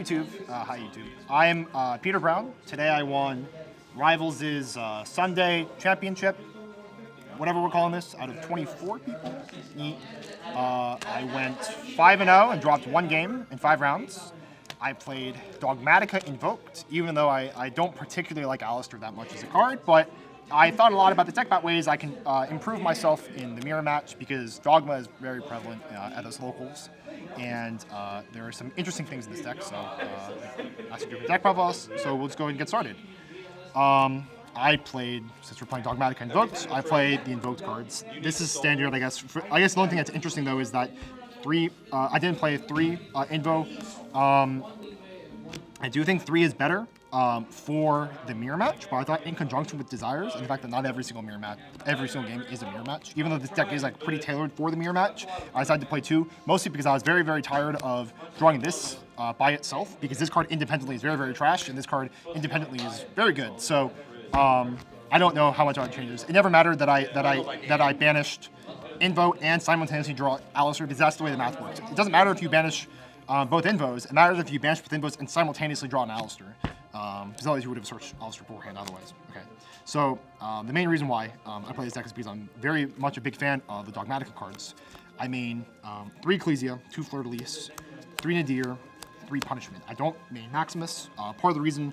YouTube. Hi, YouTube. I'm Peter Brown. Today I won Rivals' Sunday Championship, whatever we're calling this, out of 24 people. I went 5-0 and dropped one game in 5 rounds. I played Dogmatika Invoked, even though I don't particularly like Alistair that much as a card, but I thought a lot about the deck about ways I can improve myself in the mirror match because Dogma is very prevalent at us locals, and there are some interesting things in this deck, so that's a different deck profiles, so we'll just go ahead and get started. I played, since we're playing Dogmatika Invoked, I played the Invoked cards. This is standard, I guess. I guess the only thing that's interesting, though, is that I didn't play 3 Invo. I do think 3 is better for the mirror match, but I thought in conjunction with Desires, and the fact that not every single game is a mirror match, even though this deck is like pretty tailored for the mirror match, I decided to play 2, mostly because I was very, very tired of drawing this by itself, because this card independently is very, very trash, and this card independently is very good. So I don't know how much I changes. It never mattered that I banished Invo and simultaneously draw Alistair, because that's the way the math works. It doesn't matter if you banish both Invos. It matters if you banish both Invos and simultaneously draw an Alistair. Because otherwise you would have searched Alistair beforehand otherwise. Okay. So the main reason why I play this deck is because I'm very much a big fan of the Dogmatika cards. I mean 3 Ecclesia, 2 Fleur-de-Lis, 3 Nadir, 3 Punishment. I don't main Maximus. Part of the reason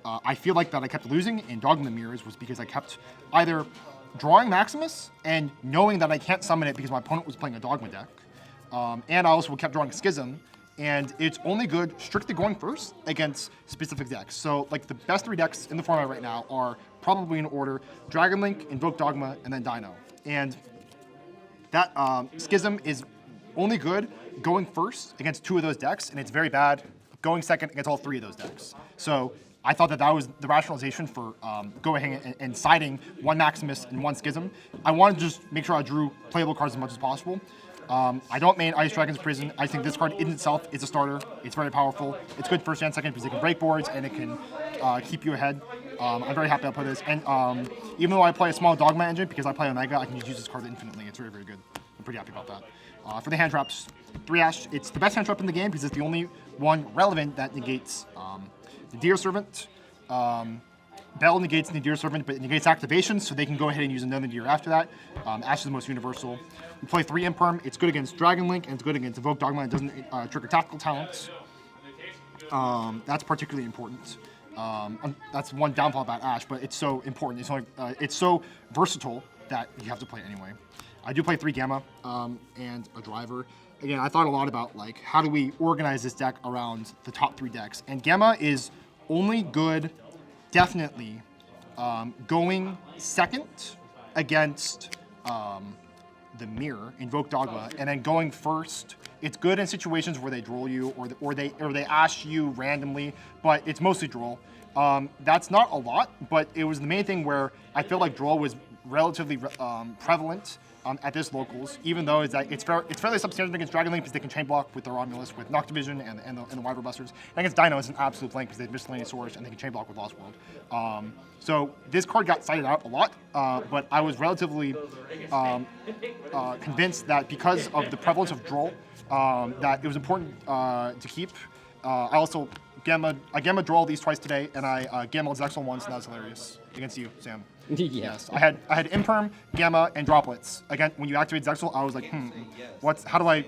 I feel like that I kept losing in Dogma Mirrors was because I kept either drawing Maximus and knowing that I can't summon it because my opponent was playing a Dogma deck, and I also kept drawing Schism, and it's only good strictly going first against specific decks. So like the best 3 decks in the format right now are probably in order: Dragon Link, Invoke Dogma, and then Dino. And that Schism is only good going first against 2 of those decks, and it's very bad going second against all 3 of those decks. So I thought that was the rationalization for going ahead and siding 1 Maximus and 1 Schism. I wanted to just make sure I drew playable cards as much as possible. I don't main Ice Dragon's Prison. I think this card in itself is a starter. It's very powerful. It's good first and second because it can break boards and it can keep you ahead. I'm very happy I play this. And even though I play a small Dogma engine, because I play Omega, I can just use this card infinitely. It's very, very good. I'm pretty happy about that. For the hand traps, 3 Ash. It's the best hand trap in the game because it's the only one relevant that negates Nadir Servant. Bell negates Nadir Servant, but it negates activation, so they can go ahead and use another Nadir after that. Ash is the most universal. We play 3 Imperm. It's good against Dragon Link, and it's good against Invoke Dogma. It doesn't trigger tactical talents. That's particularly important. That's one downfall about Ash, but it's so important. It's so versatile that you have to play it anyway. I do play 3 Gamma and a Driver. Again, I thought a lot about like how do we organize this deck around the top 3 decks, and Gamma is only good, definitely, going second against the mirror, Invoke Dogma, and then going first. It's good in situations where they draw you or they ash you randomly, but it's mostly draw. That's not a lot, but it was the main thing where I feel like draw was relatively prevalent at this locals, even though it's fairly substandard against Dragon Link because they can chain block with their Romulus, with Noctivision and the Wyvern Busters. And against Dino, it's an absolute blank because they have Miscellaneous Source and they can chain block with Lost World. So this card got cited out a lot, but I was relatively convinced that because of the prevalence of draw, that it was important to keep. I also Gamma draw these twice today, and I Gamma Zexal once, and that was hilarious against you, Sam. Yes, I had Imperm, Gamma, and Droplets. Again, when you activate Zexal, I was like, how do I,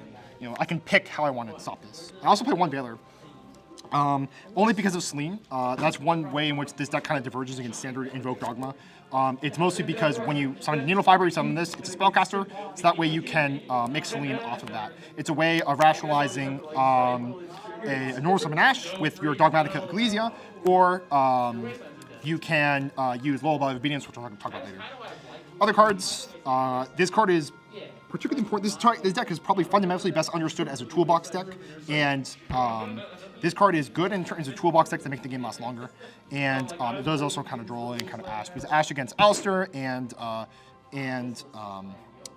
I can pick how I want to stop this. I also play 1 Baylor, only because of Selene. That's one way in which this deck kind of diverges against standard Invoke Dogma. It's mostly because when you summon Needle Fiber, you summon this, it's a spellcaster, so that way you can make Selene off of that. It's a way of rationalizing a normal summon Ash with your Dogmatika Ecclesia, or you can use Lullaby of Obedience, which I'll talk about later. Other cards, this card is particularly important. This deck is probably fundamentally best understood as a toolbox deck, and this card is good in terms of toolbox decks that make the game last longer, and it does also kind of draw and kind of Ash, because Ash against Alistair and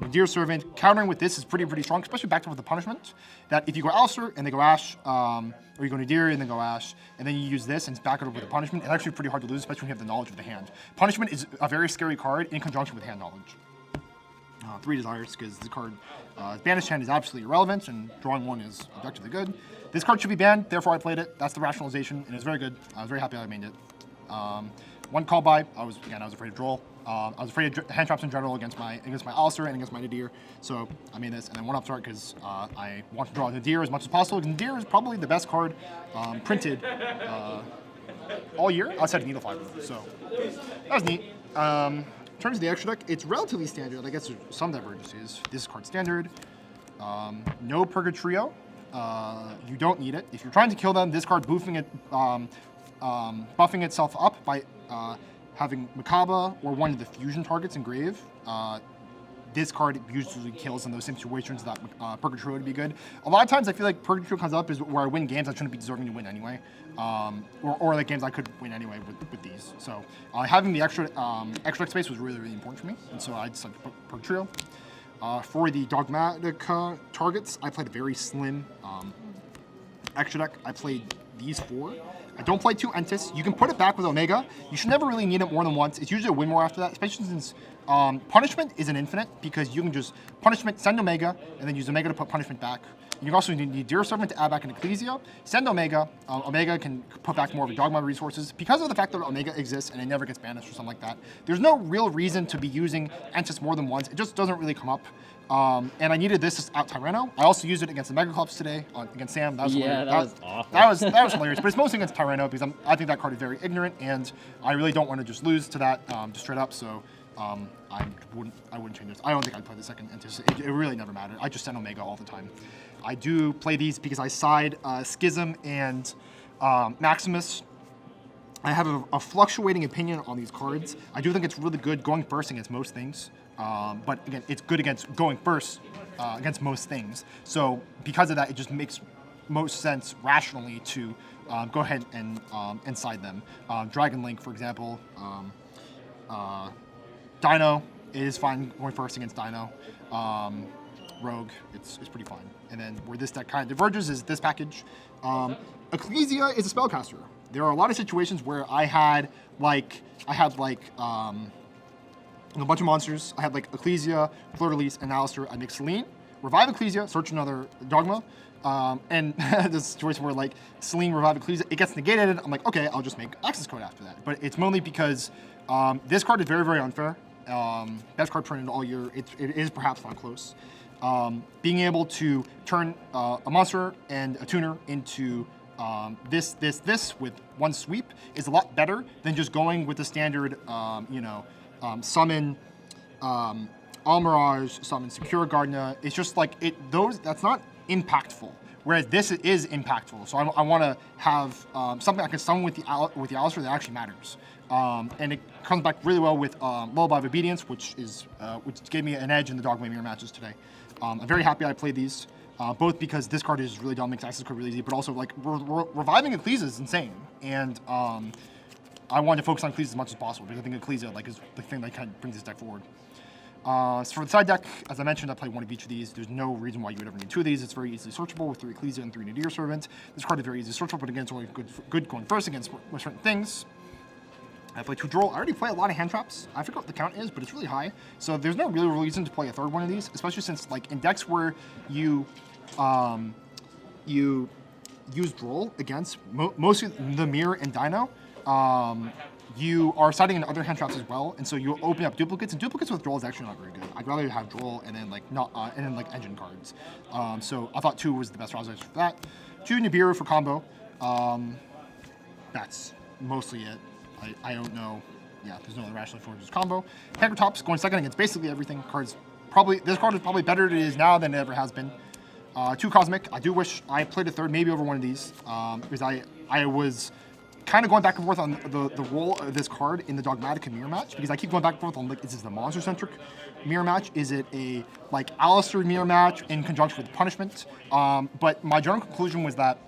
Nadir Servant, countering with this is pretty strong, especially backed up with the Punishment, that if you go Alistair and they go Ash, or you go Nadir and then go Ash, and then you use this and back it up with the Punishment, it's actually pretty hard to lose, especially when you have the knowledge of the hand. Punishment is a very scary card in conjunction with hand knowledge. 3 Desires, because the card, Banished Hand is absolutely irrelevant, and drawing 1 is objectively good. This card should be banned, therefore I played it. That's the rationalization, and it's very good. I was very happy I made it. 1 call by, I was afraid of draw. I was afraid of hand traps in general against my Alistair and against my Nadir, so I made this. And then 1 Upstart because I want to draw Nadir as much as possible. Nadir is probably the best card printed all year outside of Needle Fiber, so that was neat. In terms of the extra deck, it's relatively standard. I guess there's some divergences. This card standard. No Purgatrio. You don't need it. If you're trying to kill them, this card buffing itself up by having Makaba or one of the fusion targets in Grave. This card usually kills in those situations that Purgatrio would be good. A lot of times I feel like Purgatrio comes up is where I win games I shouldn't be deserving to win anyway. Or like games I could win anyway with these. So having the extra space was really, really important for me. And so I decided to put Purgatrio. For the Dogmatika targets, I played a very slim extra deck. I played these 4. I don't play 2 Entis. You can put it back with Omega. You should never really need it more than once. It's usually a win more after that, especially since Punishment is an infinite, because you can just Punishment, send Omega, and then use Omega to put Punishment back. You can also need Dear Servant to add back an Ecclesia. Send Omega. Omega can put back more of the Dogma resources. Because of the fact that Omega exists and it never gets banished or something like that, there's no real reason to be using Entis more than once. It just doesn't really come up. And I needed this to out Tyranno. I also used it against the Mega Clubs today against Sam. That was hilarious. That was awful. That was hilarious. But it's mostly against Tyranno because I think that card is very ignorant, and I really don't want to just lose to that just straight up. So I wouldn't change this. I don't think I'd play the second Entis. It really never mattered. I just send Omega all the time. I do play these because I side Schism and Maximus. I have a fluctuating opinion on these cards. I do think it's really good going first against most things. But again, it's good against going first against most things. So because of that, it just makes most sense rationally to go ahead and side them. Dragon Link, for example, Dino is fine going first against Dino. Rogue, it's pretty fine. And then where this deck kind of diverges is this package. Ecclesia is a spellcaster. There are a lot of situations where I had a bunch of monsters. I had like Ecclesia, Fleur-de-Lis, and Alistair. I make Selene, revive Ecclesia, search another Dogma, and this situation where like Selene, revive Ecclesia, it gets negated. I'm like, okay, I'll just make access code after that. But it's mainly because this card is very, very unfair. Best card printed all year. It is perhaps not close. Being able to turn a monster and a tuner into this with one sweep is a lot better than just going with the standard, summon Almirage, summon Secure Gardenia. It's just like that's not impactful. Whereas this is impactful. So I want to have something I can summon with the Alistair that actually matters. And it comes back really well with Lullaby of Obedience, which gave me an edge in the Dogma mirror matches today. I'm very happy I played these, both because this card is really dumb, makes access code really easy, but also like reviving Ecclesia is insane. And I wanted to focus on Ecclesia as much as possible because I think Ecclesia is the thing that kind of brings this deck forward. So for the side deck, as I mentioned, I play 1 of each of these. There's no reason why you would ever need 2 of these. It's very easily searchable with 3 Ecclesia and 3 Nadir Servant. This card is very easily searchable, but again, it's only good going first against certain things. I play 2 Droll. I already play a lot of hand traps. I forget what the count is, but it's really high. So there's no real reason to play a 3rd one of these, especially since like in decks where you use Droll against mostly the Mirror and Dino, you are siding in other hand traps as well, and so you open up duplicates, and duplicates with Droll is actually not very good. I'd rather have Droll and then engine cards. So I thought 2 was the best rationalization for that. 2 Nibiru for combo. That's mostly it. I don't know. Yeah, there's no other rational for just combo. Pankratops going second against basically everything. This card is probably better than it is now than it ever has been. 2 Cosmic. I do wish I played a 3rd maybe over one of these because I was kind of going back and forth on the role of this card in the Dogmatika mirror match because I keep going back and forth on like, is this the monster-centric mirror match? Is it a like Alistair mirror match in conjunction with Punishment? But my general conclusion was that,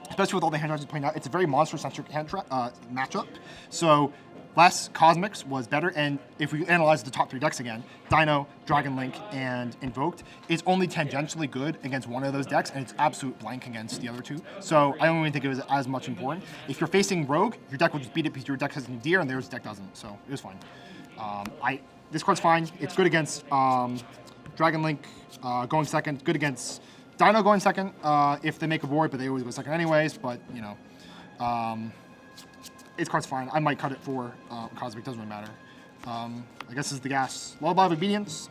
especially with all the hand traps playing out, it's a very monster-centric matchup. So less Cosmics was better, and if we analyze the top 3 decks again, Dino, Dragon Link, and Invoked, it's only tangentially good against one of those decks, and it's absolute blank against the other 2. So I don't even think it was as much important. If you're facing Rogue, your deck will just beat it because your deck has Nadir, and theirs deck doesn't, so it was fine. this card's fine. It's good against Dragon Link going second. Good against Dino going second if they make a board, but they always go second anyways. But you know, its card's fine. I might cut it for Cosmic. Doesn't really matter. I guess this is the gas. Lullaby of Obedience.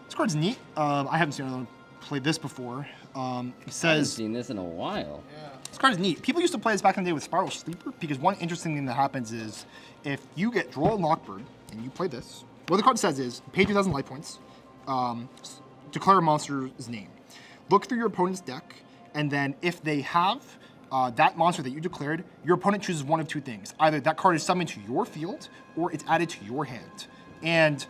This card's neat. I haven't seen anyone play this before. It says. I haven't seen this in a while. Yeah. This card is neat. People used to play this back in the day with Spiral Sleeper because one interesting thing that happens is if you get Draw Lockbird and you play this, what the card says is pay 2,000 life points, declare a monster's name. Look through your opponent's deck, and then if they have that monster that you declared, your opponent chooses one of two things. Either that card is summoned to your field, or it's added to your hand. And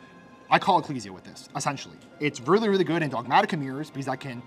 I call Ecclesia with this, essentially. It's really, really good in Dogmatika Mirrors because I can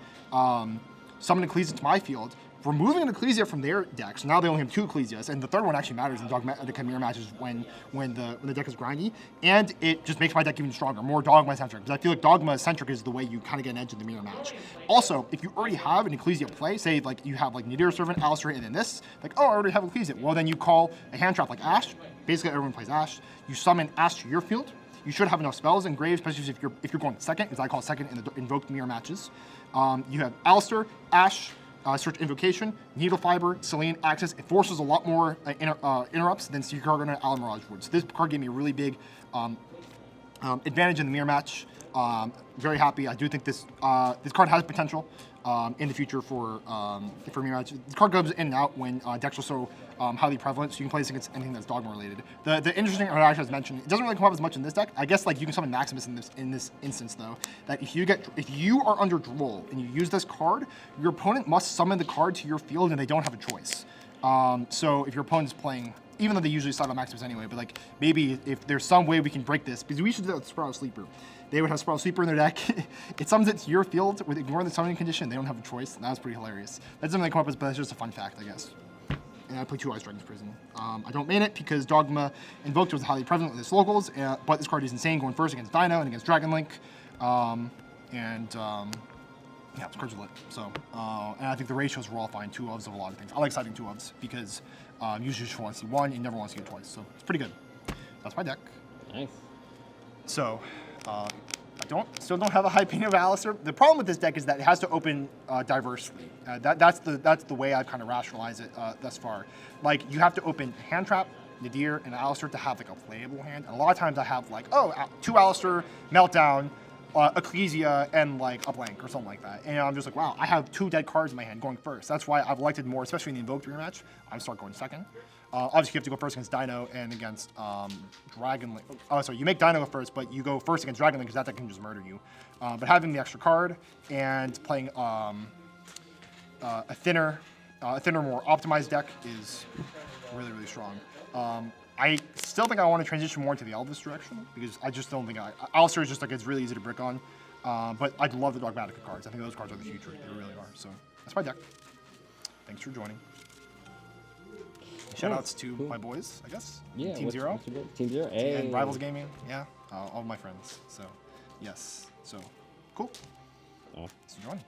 summon Ecclesia to my field, removing an Ecclesia from their deck. So now they only have 2 Ecclesias, and the third one actually matters in Dogmatika Mirror matches when the deck is grindy, and it just makes my deck even stronger, more Dogma-centric, because I feel like Dogma-centric is the way you kind of get an edge in the mirror match. Also, if you already have an Ecclesia play, say like you have like Nadir Servant, Alistair, and then this, like, oh, I already have Ecclesia. Well, then you call a hand trap like Ash. Basically, everyone plays Ash. You summon Ash to your field. You should have enough spells and graves, especially if you're going second, as I call second in the invoked mirror matches. You have Alistair, Ash, Search Invocation, Needle Fiber, Selene, Axis. It forces a lot more interrupts than Secret Gargant and Mirage would. So this card gave me a really big advantage in the mirror match. Very happy. I do think this card has potential in the future for mirror match. This card goes in and out when decks are so highly prevalent, so you can play this against anything that's Dogma related. The interesting thing I actually mentioned, it doesn't really come up as much in this deck. I guess like you can summon Maximus in this instance though. That if you are under draw and you use this card, your opponent must summon the card to your field and they don't have a choice. So if your opponent's playing, even though they usually start on Maximus anyway, but like maybe if there's some way we can break this, because we should do that with Spiral Sleeper. They would have Spiral Sleeper in their deck. It summons it to your field with ignoring the summoning condition. They don't have a choice. And that was pretty hilarious. That doesn't really come up as, but it's just a fun fact, I guess. And I play 2 Ice Dragon's Prison. I don't main it because Dogma Invoked was highly prevalent with its locals, but this card is insane going first against Dino and against Dragon Link. Yeah, this card's lit. So, and I think the ratios were all fine. 2 ofs of a lot of things. I like citing 2 ofs because usually you just want to see 1, you never want to see it twice. So it's pretty good. That's my deck. Nice. So, I still don't have a high opinion of Alistair. The problem with this deck is that it has to open diversely. That's the way I've kind of rationalized it thus far. Like you have to open hand trap, Nadir, and Alistair to have like a playable hand. And a lot of times I have like 2 Alistair, Meltdown, Ecclesia, and like a blank or something like that. And I'm just like, wow, I have 2 dead cards in my hand going first. That's why I've elected more, especially in the Invoked rematch. I start going second. Obviously, you have to go first against Dino and against Dragon Link. Oh, sorry, you make Dino go first, but you go first against Dragon Link because that deck can just murder you. But having the extra card and playing a thinner, more optimized deck is really, really strong. I still think I want to transition more into the Elvis direction because I just don't think Alistair is just like it's really easy to brick on. But I love the Dogmatika cards. I think those cards are the future. They really are. So that's my deck. Thanks for joining. Shoutouts to my boys, I guess. Yeah. Team Zero. Team Zero. Hey. And Rivals Gaming. Yeah. All my friends. So, yes. So, cool. Thanks for joining.